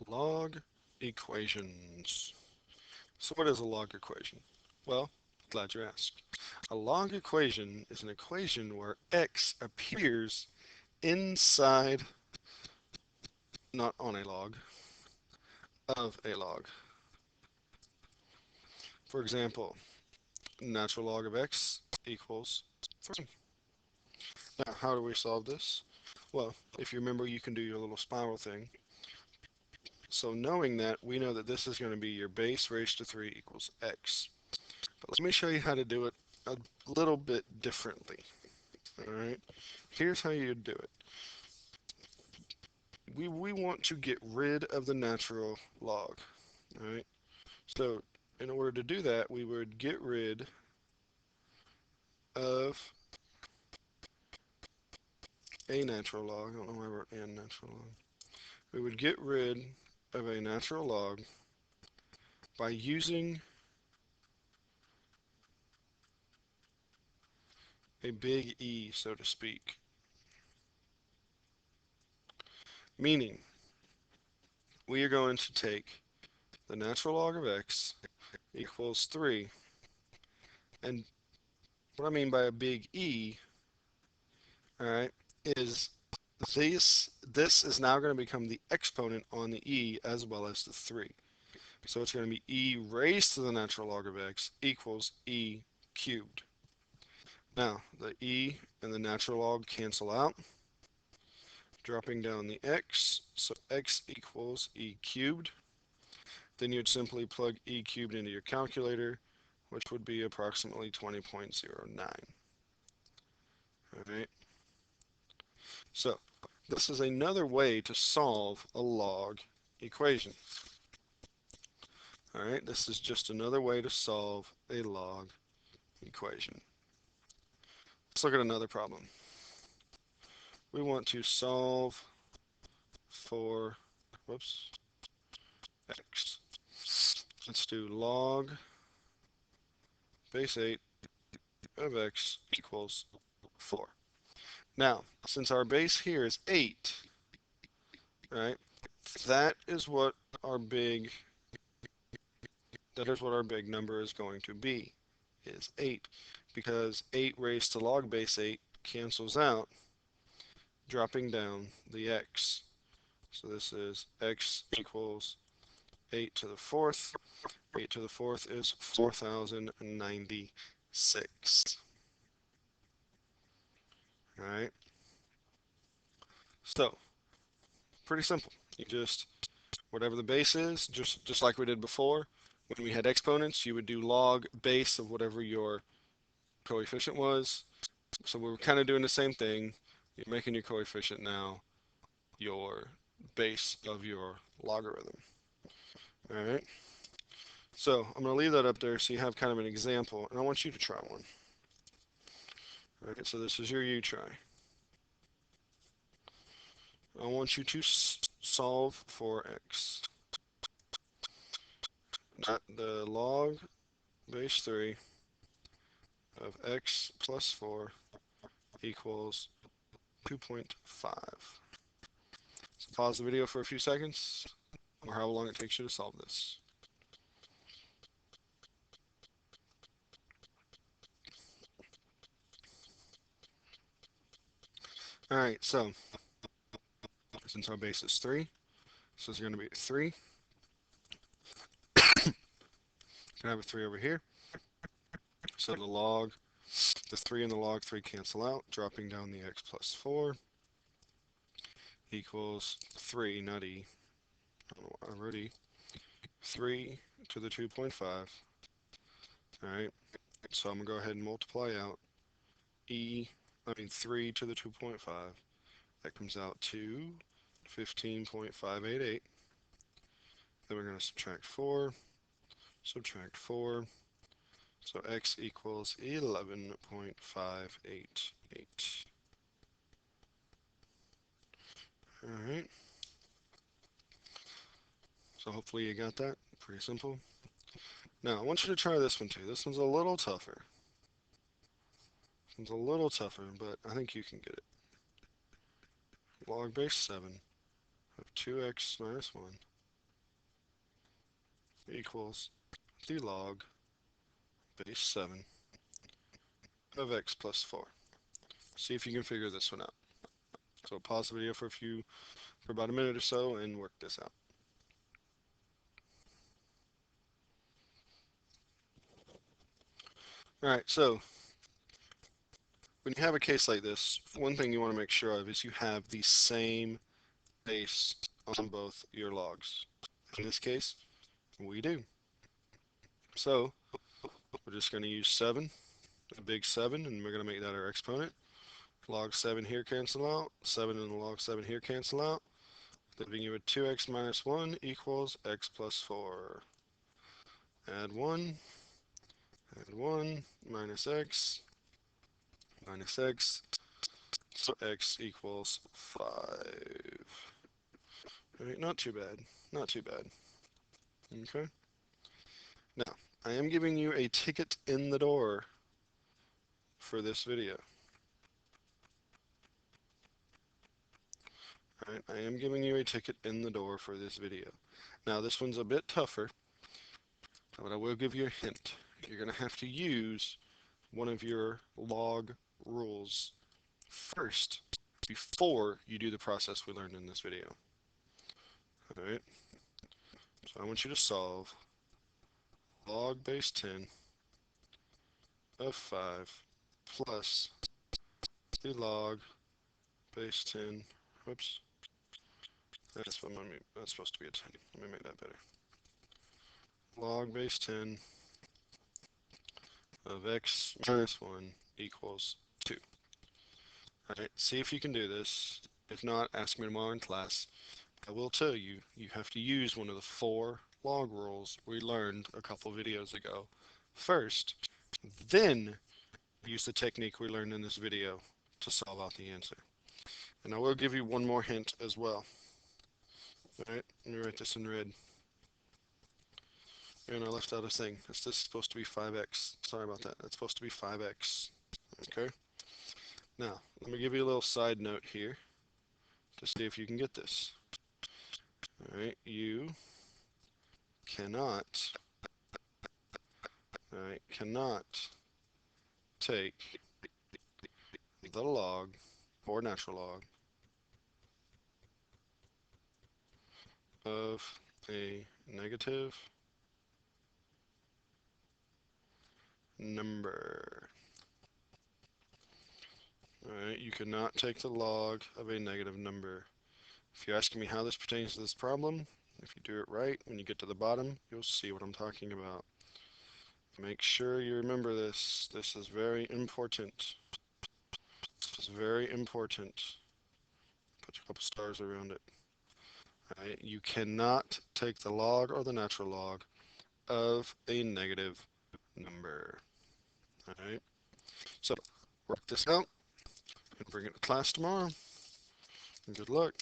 Log equations. So what is a log equation? Well, glad you asked. A log equation is an equation where x appears inside, not on a log, of a log. For example, natural log of x equals 3. Now, how do we solve this? Well, if you remember, you can do your little spiral thing. So knowing that, we know that this is going to be your base raised to 3 equals x. But let me show you how to do it a little bit differently. All right, here's how you do it. We want to get rid of the natural log. All right, so in order to do that, we would get rid of a natural log. I don't know why I wrote n natural log. We would get rid of a natural log by using a big E, so to speak. Meaning, we are going to take the natural log of x equals 3. And what I mean by a big E, all right, is this is now going to become the exponent on the E as well as the 3. So it's going to be E raised to the natural log of x equals E cubed. Now, the E and the natural log cancel out, dropping down the x, so x equals E cubed. Then you'd simply plug E cubed into your calculator, which would be approximately 20.09. All right. So this is another way to solve a log equation. All right, this is just another way to solve a log equation. Let's look at another problem. We want to solve for, whoops, x. Let's do log base 8 of x equals 4. Now, since our base here is 8, right, that is what our big number is going to be, is 8, because 8 raised to log base 8 cancels out, dropping down the x. So this is x equals 8 to the 4th. 8 to the 4th is 4,096. All right. So, pretty simple. You just, whatever the base is, just like we did before, when we had exponents, you would do log base of whatever your coefficient was. So we're kind of doing the same thing. You're making your coefficient now your base of your logarithm. All right. So I'm going to leave that up there so you have kind of an example, and I want you to try one. All right. So this is your U try. I want you to solve for x. Not the log base 3 of x plus 4 equals 2.5. So pause the video for a few seconds, or how long it takes you to solve this. All right, so since our base is 3, so it's going to be 3. Can have a 3 over here. So the 3 and the log 3 cancel out, dropping down the x plus 4 equals 3, not e. I wrote e. 3 to the 2.5. All right, so I'm going to go ahead and multiply out 3 to the 2.5. That comes out to 15.588. Then we're going to subtract 4. Subtract 4. So x equals 11.588. All right. So hopefully you got that. Pretty simple. Now I want you to try this one too. This one's a little tougher. This one's a little tougher, but I think you can get it. Log base 7 of 2x minus 1 equals the log base 7 of x plus 4. See if you can figure this one out. So pause the video for about a minute or so and work this out. Alright, so when you have a case like this, one thing you want to make sure of is you have the same base on both your logs. In this case, we do. So we're just going to use 7, a big 7, and we're going to make that our exponent. Log 7 here cancel out, 7 and the log 7 here cancel out, leaving you with 2x minus 1 equals x plus 4. Add 1, minus x, so x equals 5. Right, not too bad, not too bad. Okay. Now, I am giving you a ticket in the door for this video. Right, I am giving you a ticket in the door for this video. Now, this one's a bit tougher, but I will give you a hint. You're going to have to use one of your log rules first before you do the process we learned in this video. Alright, so I want you to solve log base 10 of 5 plus the log base 10, whoops, that's supposed to be a 10. Let me make that better. Log base 10 of x minus 1 equals 2. Alright, see if you can do this. If not, ask me tomorrow in class. I will tell you, you have to use one of the 4 log rules we learned a couple videos ago first, then use the technique we learned in this video to solve out the answer. And I will give you one more hint as well. Alright, let me write this in red. And I left out a thing. This is supposed to be 5x. Sorry about that. That's supposed to be 5x. Okay? Now, let me give you a little side note here to see if you can get this. Alright, you cannot take the log or natural log of a negative number. Alright, you cannot take the log of a negative number. If you're asking me how this pertains to this problem, if you do it right, when you get to the bottom, you'll see what I'm talking about. Make sure you remember this. This is very important. This is very important. Put a couple stars around it. Alright, you cannot take the log or the natural log of a negative number. Alright, so work this out and bring it to class tomorrow. Good luck.